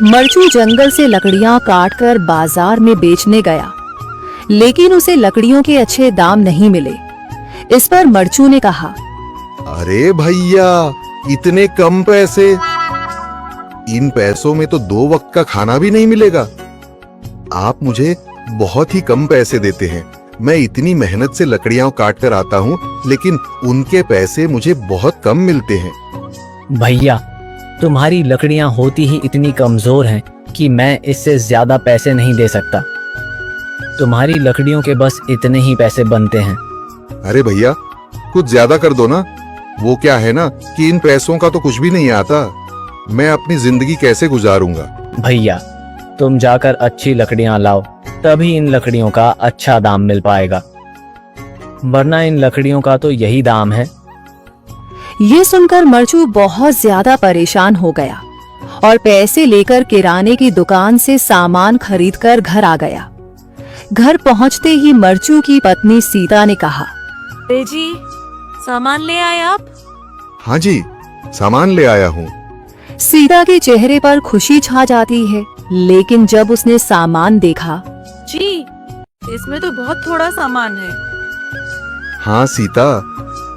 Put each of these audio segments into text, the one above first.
मरचू जंगल से लकड़ियां काटकर बाजार में बेचने गया, लेकिन उसे लकड़ियों के अच्छे दाम नहीं मिले। इस पर मरचू ने कहा, अरे भैया, इतने कम पैसे? इन पैसों में तो 2 वक्त का खाना भी नहीं मिलेगा। आप मुझे बहुत ही कम पैसे देते हैं। मैं इतनी मेहनत से लकड़ियां काट कर आता हूँ, लेकिन उनके पैसे मुझे बहुत कम मिलते हैं। भैया, तुम्हारी लकड़ियां होती ही इतनी कमजोर हैं कि मैं इससे ज्यादा पैसे नहीं दे सकता। तुम्हारी लकड़ियों के बस इतने ही पैसे बनते हैं। अरे भैया, कुछ ज्यादा कर दो ना। वो क्या है ना कि इन पैसों का तो कुछ भी नहीं आता। मैं अपनी जिंदगी कैसे गुजारूंगा? भैया, तुम जाकर अच्छी लकड़ियां लाओ, तभी इन लकड़ियों का अच्छा दाम मिल पाएगा, वरना इन लकड़ियों का तो यही दाम है। ये सुनकर मरचू बहुत ज्यादा परेशान हो गया और पैसे लेकर किराने की दुकान से सामान खरीदकर घर आ गया। घर पहुंचते ही मरचू की पत्नी सीता ने कहा, अरे जी, सामान ले आए आप? हाँ जी, सामान ले आया हूँ। सीता के चेहरे पर खुशी छा जाती है, लेकिन जब उसने सामान देखा, जी, इसमें तो बहुत थोड़ा सामान है। हाँ सीता,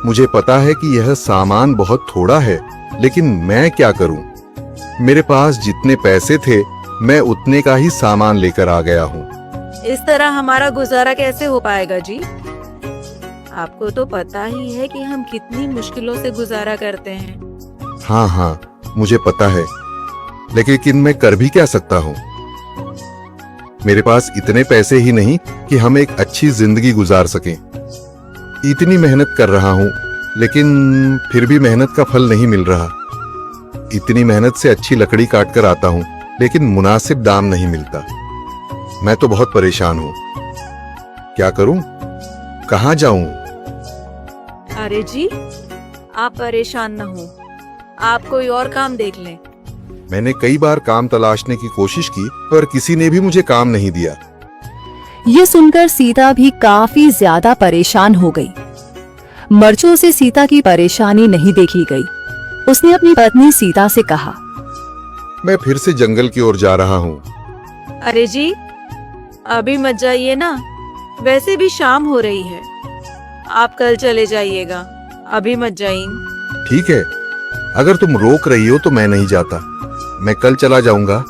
मुझे पता है कि यह सामान बहुत थोड़ा है, लेकिन मैं क्या करूं? मेरे पास जितने पैसे थे, मैं उतने का ही सामान लेकर आ गया हूँ। इस तरह हमारा गुजारा कैसे हो पाएगा जी? आपको तो पता ही है कि हम कितनी मुश्किलों से गुजारा करते हैं। हाँ, मुझे पता है, लेकिन मैं कर भी क्या सकता हूँ? मेरे पास इतने पैसे ही नहीं कि हम एक अच्छी जिंदगी गुजार सकें। इतनी मेहनत कर रहा हूँ, लेकिन फिर भी मेहनत का फल नहीं मिल रहा। इतनी मेहनत से अच्छी लकड़ी काट कर आता हूँ, लेकिन मुनासिब दाम नहीं मिलता। मैं तो बहुत परेशान हूँ। क्या करूँ? कहाँ जाऊँ? अरे जी, आप परेशान न हो, आप कोई और काम देख लें। मैंने कई बार काम तलाशने की कोशिश की, पर किसी ने भी मुझे काम नहीं दिया। ये सुनकर सीता भी काफी ज्यादा परेशान हो गई। मरचू से सीता की परेशानी नहीं देखी गई। उसने अपनी पत्नी सीता से कहा, मैं फिर से जंगल की ओर जा रहा हूँ। अरे जी, अभी मत जाइए ना, वैसे भी शाम हो रही है। आप कल चले जाइएगा, अभी मत जाइए। ठीक है, अगर तुम रोक रही हो तो मैं नहीं जाता। मैं कल चला जाऊंगा।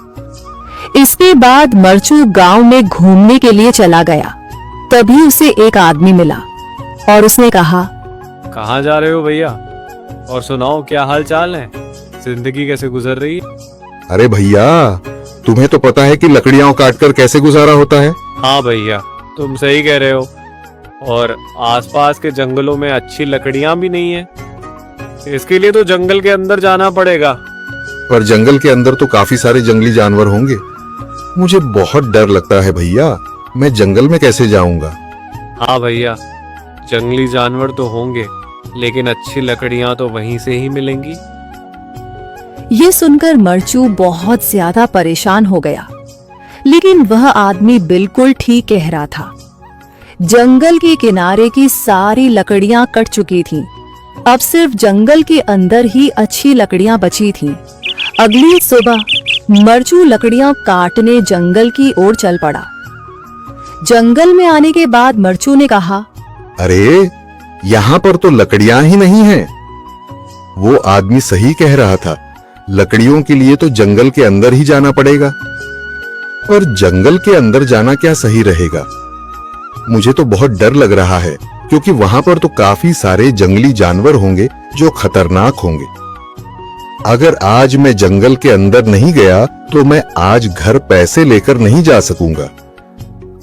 इसके बाद मरचू गांव में घूमने के लिए चला गया। तभी उसे एक आदमी मिला और उसने कहा, कहाँ जा रहे हो भैया? और सुनाओ, क्या हाल चाल है? जिंदगी कैसे गुजर रही है? अरे भैया, तुम्हें तो पता है कि लकड़ियां काटकर कैसे गुजारा होता है। हाँ भैया, तुम सही कह रहे हो। और आसपास के जंगलों में अच्छी लकड़ियां भी नहीं है। इसके लिए तो जंगल के अंदर जाना पड़ेगा। पर जंगल के अंदर तो काफी सारे जंगली जानवर होंगे। मुझे बहुत डर लगता है भैया, मैं जंगल में कैसे जाऊंगा? हाँ भैया, जंगली जानवर तो होंगे, लेकिन अच्छी लकड़ियां तो वहीं से ही मिलेंगी। ये सुनकर मरचू बहुत ज्यादा परेशान हो गया, लेकिन वह आदमी बिल्कुल ठीक कह रहा था। जंगल के किनारे की सारी लकड़ियां कट चुकी थीं। अब सिर्फ जंगल के अंदर ही अच्छी लकड़ियां बची थीं। अगली सुबह मरचू लकड़ियां काटने जंगल की ओर चल पड़ा। जंगल में आने के बाद मरचू ने कहा, अरे, यहाँ पर तो लकड़ियां ही नहीं हैं। वो आदमी सही कह रहा था, लकड़ियों के लिए तो जंगल के अंदर ही जाना पड़ेगा। और जंगल के अंदर जाना क्या सही रहेगा? मुझे तो बहुत डर लग रहा है, क्योंकि वहां पर तो काफी सारे जंगली जानवर होंगे जो खतरनाक होंगे। अगर आज मैं जंगल के अंदर नहीं गया तो मैं आज घर पैसे लेकर नहीं जा सकूंगा,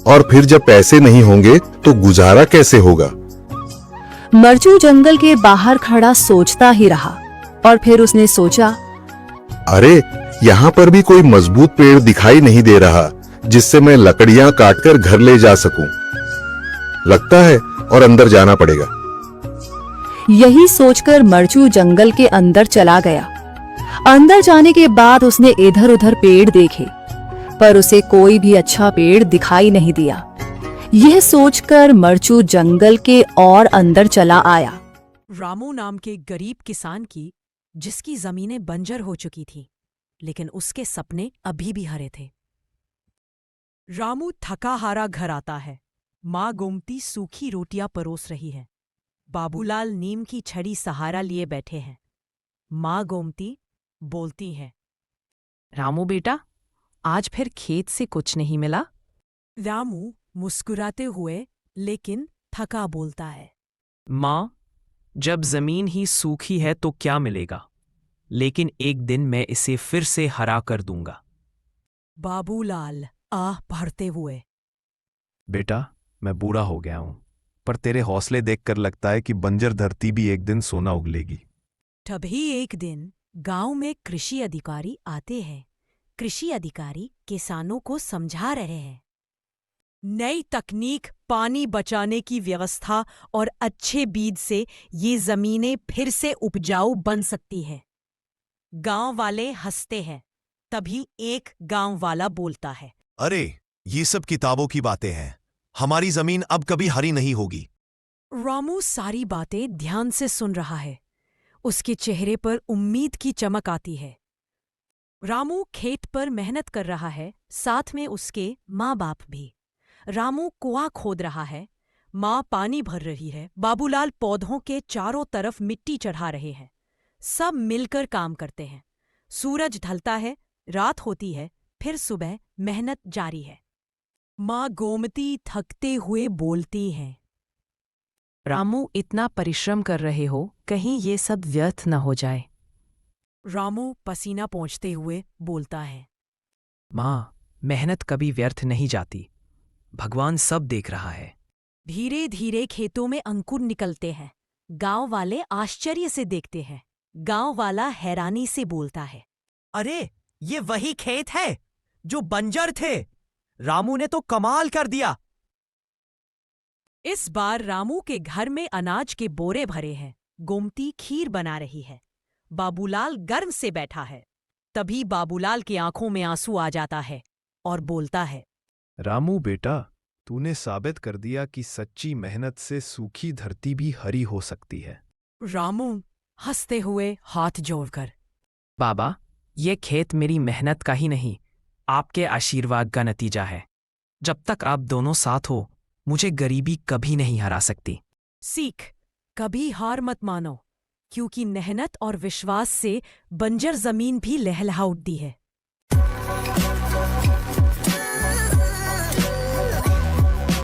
और फिर जब पैसे नहीं होंगे तो गुजारा कैसे होगा? मरचू जंगल के बाहर खड़ा सोचता ही रहा और फिर उसने सोचा, अरे, यहाँ पर भी कोई मजबूत पेड़ दिखाई नहीं दे रहा जिससे मैं लकड़ियां काटकर घर ले जा सकूं। लगता है और अंदर जाना पड़ेगा। यही सोचकर मरचू जंगल के अंदर चला गया। अंदर जाने के बाद उसने इधर उधर पेड़ देखे, पर उसे कोई भी अच्छा पेड़ दिखाई नहीं दिया। यह सोचकर मरचू जंगल के और अंदर चला आया। रामू नाम के गरीब किसान की, जिसकी जमीनें बंजर हो चुकी थी, लेकिन उसके सपने अभी भी हरे थे। रामू थका हारा घर आता है। माँ गोमती सूखी रोटियां परोस रही है। बाबूलाल नीम की छड़ी सहारा लिए बैठे हैं। माँ गोमती बोलती है, रामू बेटा, आज फिर खेत से कुछ नहीं मिला? रामू मुस्कुराते हुए लेकिन थका बोलता है, माँ, जब जमीन ही सूखी है तो क्या मिलेगा, लेकिन एक दिन मैं इसे फिर से हरा कर दूंगा। बाबूलाल आह भरते हुए, बेटा, मैं बूढ़ा हो गया हूं, पर तेरे हौसले देखकर लगता है कि बंजर धरती भी एक दिन सोना उगलेगी। तभी एक दिन गांव में कृषि अधिकारी आते हैं। कृषि अधिकारी किसानों को समझा रहे हैं, नई तकनीक, पानी बचाने की व्यवस्था और अच्छे बीज से ये जमीनें फिर से उपजाऊ बन सकती है। गांव वाले हंसते हैं। तभी एक गांव वाला बोलता है, अरे, ये सब किताबों की बातें हैं। हमारी जमीन अब कभी हरी नहीं होगी। रामू सारी बातें ध्यान से सुन रहा है। उसके चेहरे पर उम्मीद की चमक आती है। रामू खेत पर मेहनत कर रहा है, साथ में उसके माँ बाप भी। रामू कुआं खोद रहा है, माँ पानी भर रही है, बाबूलाल पौधों के चारों तरफ मिट्टी चढ़ा रहे हैं। सब मिलकर काम करते हैं। सूरज ढलता है, रात होती है, फिर सुबह मेहनत जारी है। माँ गोमती थकते हुए बोलती है, रामू, इतना परिश्रम कर रहे हो, कहीं ये सब व्यर्थ न हो जाए। रामू पसीना पोंछते हुए बोलता है, माँ, मेहनत कभी व्यर्थ नहीं जाती। भगवान सब देख रहा है। धीरे धीरे खेतों में अंकुर निकलते हैं। गांव वाले आश्चर्य से देखते हैं। गांव वाला हैरानी से बोलता है, अरे, ये वही खेत है जो बंजर थे। रामू ने तो कमाल कर दिया। इस बार रामू के घर में अनाज के बोरे भरे हैं। गोमती खीर बना रही है। बाबूलाल गर्व से बैठा है। तभी बाबूलाल की आंखों में आंसू आ जाता है और बोलता है, रामू बेटा, तूने साबित कर दिया कि सच्ची मेहनत से सूखी धरती भी हरी हो सकती है। रामू हंसते हुए हाथ जोड़कर, बाबा, ये खेत मेरी मेहनत का ही नहीं, आपके आशीर्वाद का नतीजा है। जब तक आप दोनों साथ हो, मुझे गरीबी कभी नहीं हरा सकती। सीख, कभी हार मत मानो, क्योंकि मेहनत और विश्वास से बंजर जमीन भी लहलहा उठती है।